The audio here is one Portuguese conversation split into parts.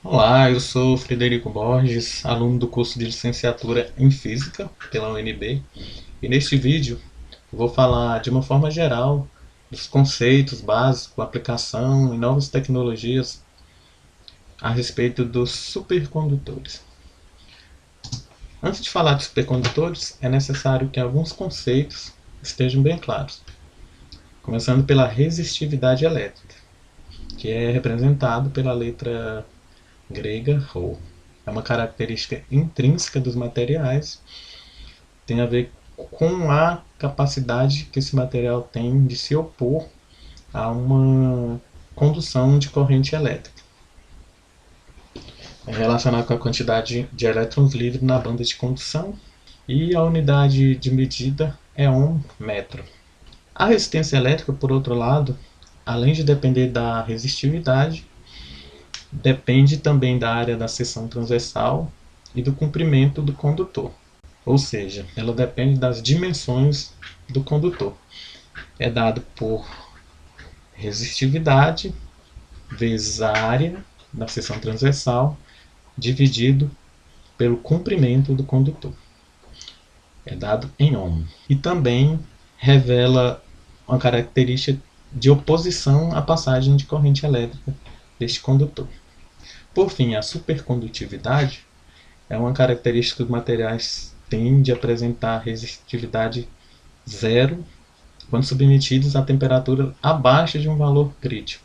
Olá, eu sou Frederico Borges, aluno do curso de licenciatura em Física pela UNB, e neste vídeo vou falar de uma forma geral dos conceitos básicos, aplicação e novas tecnologias a respeito dos supercondutores. Antes de falar de supercondutores, é necessário que alguns conceitos estejam bem claros, começando pela resistividade elétrica, que é representado pela letra grega Rho. É uma característica intrínseca dos materiais, tem a ver com a capacidade que esse material tem de se opor a uma condução de corrente elétrica. É relacionado com a quantidade de elétrons livres na banda de condução, e a unidade de medida é metro. A resistência elétrica, por outro lado, além de depender da resistividade, depende também da área da seção transversal e do comprimento do condutor. Ou seja, ela depende das dimensões do condutor. É dado por resistividade vezes a área da seção transversal dividido pelo comprimento do condutor. É dado em ohm. E também revela uma característica de oposição à passagem de corrente elétrica deste condutor. Por fim, a supercondutividade é uma característica que os materiais têm de apresentar resistividade zero quando submetidos a temperatura abaixo de um valor crítico.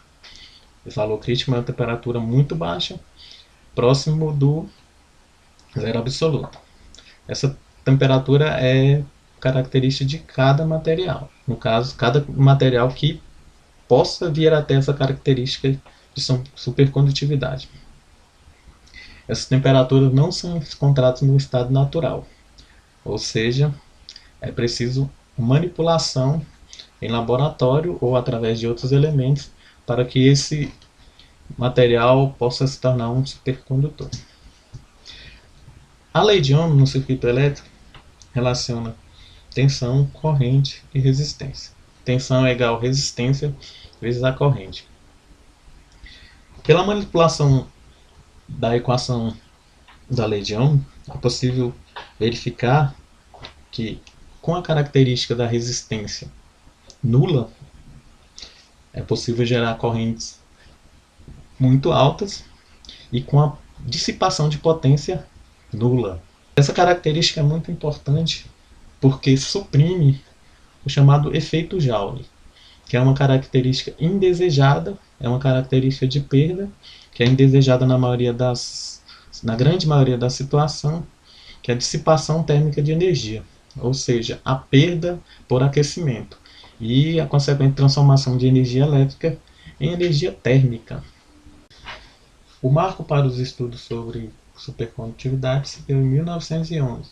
Esse valor crítico é uma temperatura muito baixa, próximo do zero absoluto. Essa temperatura é característica de cada material. No caso, cada material que possa vir a ter essa característica de supercondutividade. Essas temperaturas não são encontradas no estado natural, ou seja, é preciso manipulação em laboratório ou através de outros elementos para que esse material possa se tornar um supercondutor. A lei de Ohm no circuito elétrico relaciona tensão, corrente e resistência. Tensão é igual a resistência vezes a corrente. Pela manipulação da equação da lei de Ohm, é possível verificar que, com a característica da resistência nula, é possível gerar correntes muito altas e com a dissipação de potência nula. Essa característica é muito importante porque suprime o chamado efeito Joule, que é uma característica indesejada, é uma característica de perda, que é indesejada na grande maioria das situações, que é a dissipação térmica de energia, ou seja, a perda por aquecimento e a consequente transformação de energia elétrica em energia térmica. O marco para os estudos sobre supercondutividade se deu em 1911,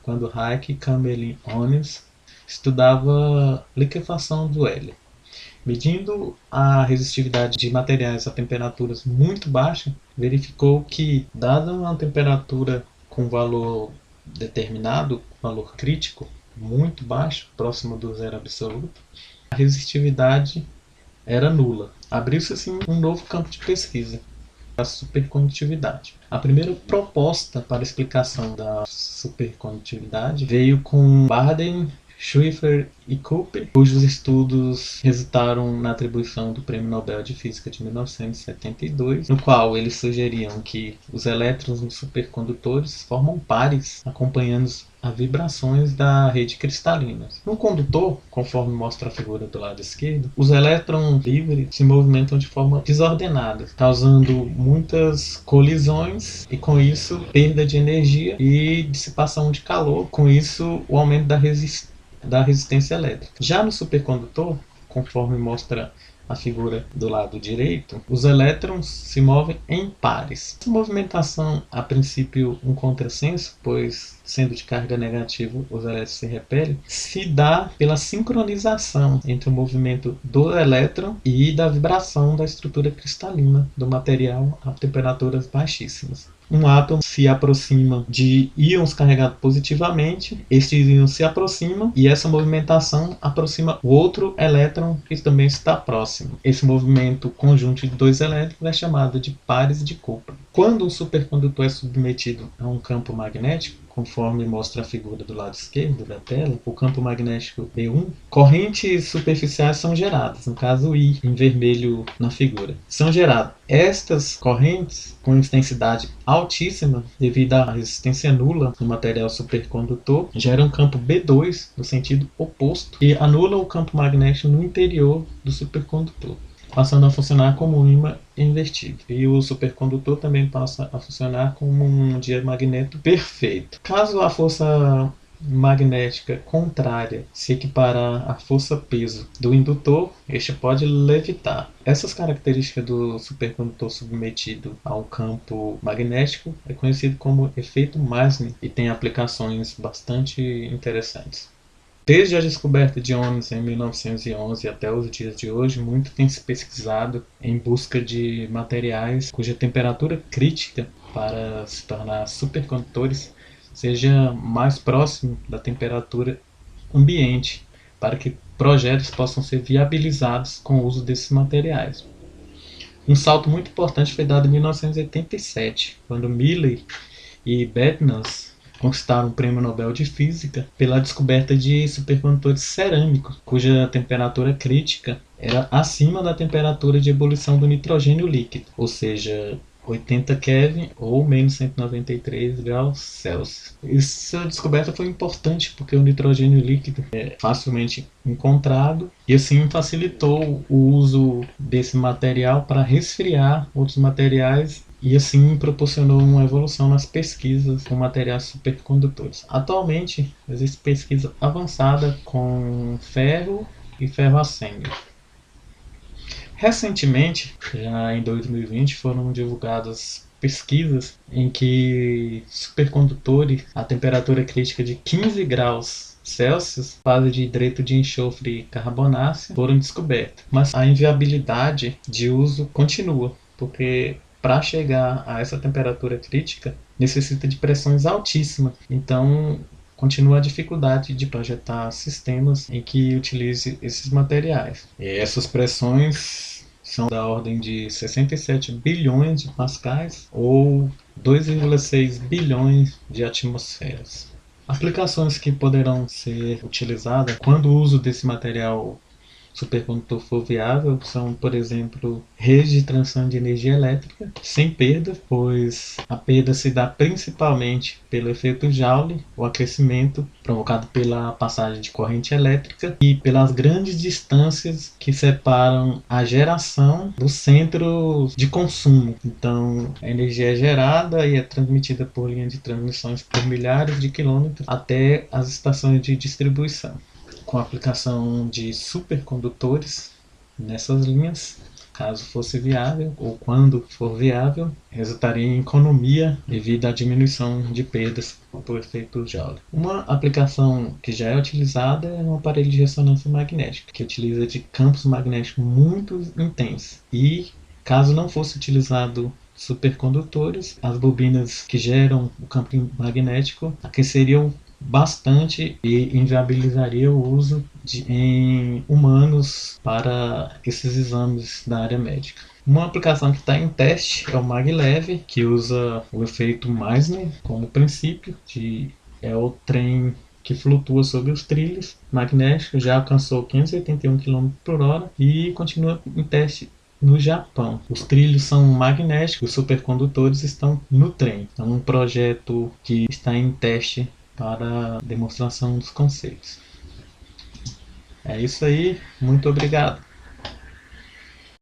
quando Heike Kamelin-Onnes estudava liquefação do hélio. Medindo a resistividade de materiais a temperaturas muito baixas, verificou que, dada uma temperatura com valor determinado, valor crítico, muito baixo, próximo do zero absoluto, a resistividade era nula. Abriu-se assim um novo campo de pesquisa, a supercondutividade. A primeira proposta para a explicação da supercondutividade veio com Barden, Schrieffer e Cooper, cujos estudos resultaram na atribuição do Prêmio Nobel de Física de 1972, no qual eles sugeriam que os elétrons nos supercondutores formam pares, acompanhando as vibrações da rede cristalina. No condutor, conforme mostra a figura do lado esquerdo, os elétrons livres se movimentam de forma desordenada, causando muitas colisões e, com isso, perda de energia e dissipação de calor, com isso, o aumento da resistência elétrica. Já no supercondutor, conforme mostra a figura do lado direito, os elétrons se movem em pares. Essa movimentação, a princípio, um contrassenso, pois, sendo de carga negativa, os elétrons se repelem, se dá pela sincronização entre o movimento do elétron e da vibração da estrutura cristalina do material a temperaturas baixíssimas. um átomo se aproxima de íons carregados positivamente, estes íons se aproximam e essa movimentação aproxima o outro elétron que também está próximo. Esse movimento conjunto de dois elétrons é chamado de pares de Coulomb. Quando um supercondutor é submetido a um campo magnético, conforme mostra a figura do lado esquerdo da tela, o campo magnético B1, correntes superficiais são geradas, no caso I, em vermelho na figura. São geradas. Estas correntes, com intensidade altíssima, devido à resistência nula do material supercondutor, geram um campo B2 no sentido oposto e anula o campo magnético no interior do supercondutor, passando a funcionar como um ímã invertido. E o supercondutor também passa a funcionar como um diamagneto perfeito. Caso a força magnética contrária se equiparar à força-peso do indutor, este pode levitar. Essas características do supercondutor submetido ao campo magnético é conhecido como efeito Meissner e tem aplicações bastante interessantes. Desde a descoberta de íons em 1911 até os dias de hoje, muito tem se pesquisado em busca de materiais cuja temperatura crítica para se tornar supercondutores seja mais próximo da temperatura ambiente, para que projetos possam ser viabilizados com o uso desses materiais. Um salto muito importante foi dado em 1987, quando Milley e Bednarz conquistaram o Prêmio Nobel de Física pela descoberta de supercondutores cerâmicos, cuja temperatura crítica era acima da temperatura de ebulição do nitrogênio líquido, ou seja, 80 Kelvin ou menos 193 graus Celsius. Essa descoberta foi importante porque o nitrogênio líquido é facilmente encontrado e assim facilitou o uso desse material para resfriar outros materiais e assim proporcionou uma evolução nas pesquisas com materiais supercondutores. Atualmente existe pesquisa avançada com ferro e ferro assênio. Recentemente, já em 2020, foram divulgadas pesquisas em que supercondutores a temperatura crítica de 15 graus Celsius, fase de hidreto de enxofre carbonáceo, foram descobertas. Mas a inviabilidade de uso continua, porque para chegar a essa temperatura crítica necessita de pressões altíssimas. Então, continua a dificuldade de projetar sistemas em que utilize esses materiais. E essas pressões são da ordem de 67 bilhões de pascais ou 2,6 bilhões de atmosferas. Aplicações que poderão ser utilizadas quando o uso desse material supercondutor for viável são, por exemplo, redes de transmissão de energia elétrica sem perda, pois a perda se dá principalmente pelo efeito Joule, o aquecimento provocado pela passagem de corrente elétrica e pelas grandes distâncias que separam a geração do centro de consumo. Então, a energia é gerada e é transmitida por linha de transmissões por milhares de quilômetros até as estações de distribuição. Com a aplicação de supercondutores nessas linhas, caso fosse viável ou quando for viável, resultaria em economia devido à diminuição de perdas por efeito Joule. Uma aplicação que já é utilizada é um aparelho de ressonância magnética, que utiliza de campos magnéticos muito intensos. E caso não fosse utilizado supercondutores, as bobinas que geram o campo magnético aqueceriam bastante e inviabilizaria o uso em humanos para esses exames da área médica. Uma aplicação que está em teste é o maglev, que usa o efeito Meissner como princípio, é o trem que flutua sobre os trilhos magnéticos, já alcançou 581 km/h e continua em teste no Japão. Os trilhos são magnéticos, os supercondutores estão no trem. É um projeto que está em teste para demonstração dos conceitos. É isso aí, muito obrigado.